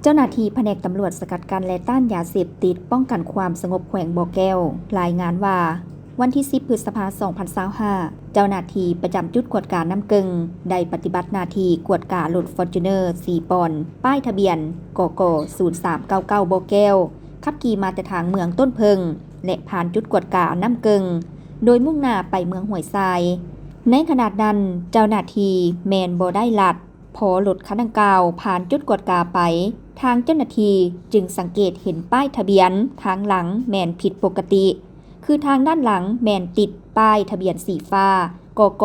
เจ้าหน้าที่แผนกตำรวจสกัดกั้นและต้านยาเสพติดป้องกันความสงบแขวงบ่อแก้วรายงานว่าวันที่ 10 พฤษภาคม 2025 เจ้าหน้าที่ประจำจุดกวดการน้ำกึ่งได้ปฏิบัติหน้าที่กวดการรถฟอร์จูเนอร์4 ปอนป้ายทะเบียนกก0399บ่อแก้วขับขี่มาแต่ทางเมืองต้นเพิงและผ่านจุดกวดการน้ำกึ่งโดยมุ่งหน้าไปเมืองห้วยทรายในขณะนั้นเจ้าหน้าที่แมนบ่ได้ลัดพอรถคันดังกล่าวผ่านจุดกวดการไปทางเจ้าหน้าที่จึงสังเกตเห็นป้ายทะเบียนทางหลังแมนผิดปกติคือทางด้านหลังแมนติดป้ายทะเบียนสีฟ้ากก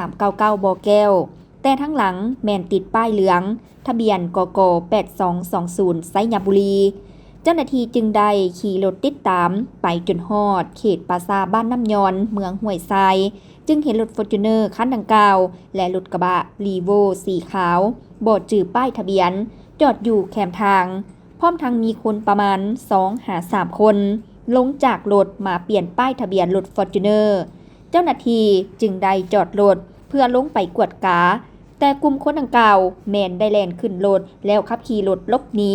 0399บ่อแก้วแต่ทั้งหลังแมนติดป้ายเหลืองทะเบียนกก8220ไสยบุรีเจ้าหน้าที่จึงได้ขี่รถติดตามไปจนฮอดเขตปราสาทบ้านน้ำยอนเมืองห้วยทรายจึงเห็นรถฟอร์จูเนอร์คันดังกล่าวและรถกระบะรีโวสีขาวบ่จือป้ายทะเบียนจอดอยู่แคมทางพร้อมทั้งมีคนประมาณ 2-3 คนลงจากรถมาเปลี่ยนป้ายทะเบียนรถฟอร์จูเนอร์เจ้าหน้าที่จึงได้จอดรถเพื่อลงไปกวดกาแต่กลุ่มคนดังกล่าวแมนได้แล่นขึ้นรถแล้วขับขี่รถหลบหนี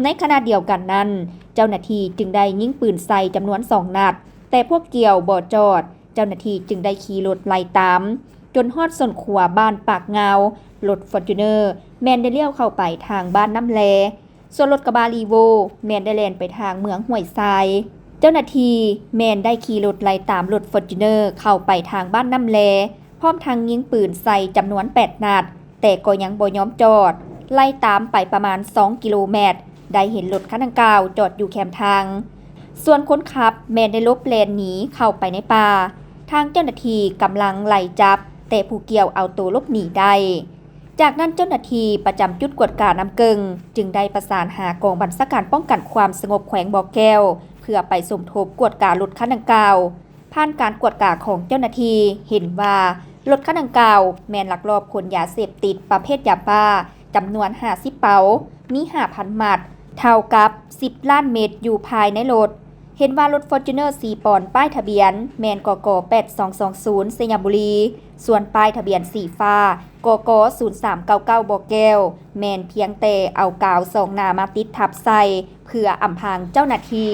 ในขณะเดียวกันนั้นเจ้าหน้าที่จึงได้ยิงปืนใส่จำนวน2 นัดแต่พวกเกี่ยวบ่จอดเจ้าหน้าที่จึงได้ขี่รถไล่ตามจนฮอดส่วนขัวบ้านปากเงารถฟอร์จูเนอร์แมนได้เลี้ยวเข้าไปทางบ้านน้ำแลส่วนรถกระบะรีโวแมนได้แล่นไปทางเมืองห้วยทรายเจ้าหน้าที่แมนได้ขี่รถไล่ตามรถฟอร์จูเนอร์เข้าไปทางบ้านน้ำแลพร้อมทางยิงปืนใส่จำนวน8 นัดแต่ก็ยังบ่ยอมจอดไล่ตามไปประมาณ2 กิโลเมตรได้เห็นรถคันดังกล่าวจอดอยู่แคมทางส่วนคนขับแมนได้ลบเลนหนีเข้าไปในป่าทางเจ้าหน้าที่กำลังไล่จับแต่ผู้เกี่ยวเอาตัวหลบหนีได้จากนั้นเจ้าหน้าที่ประจำจุดกวดการน้ำกึ่งจึงได้ประสานหากองบัญชาการป้องกันความสงบแขวงบ่อแก้วเพื่อไปสมทบกวดการรถคันดังกล่าวผ่านการกวดการของเจ้าหน้าที่เห็นว่ารถคันดังกล่าวแมนลักลอบขนยาเสพติดประเภทยาบ้าจำนวน50 เป๋ามี 5,000 มัดเท่ากับ10 ล้านเม็ดอยู่ภายในรถเห็นว่ารถฟอร์จูเนอร์4 ปอนป้ายทะเบียนแมนกก8220สยบุรีส่วนป้ายทะเบียนสีฟ้ากก0399บ่อแก้วแมนเพียงแต่เอากาวส่องหน้ามาติดทับใส่เพื่ออำพรางเจ้าหน้าที่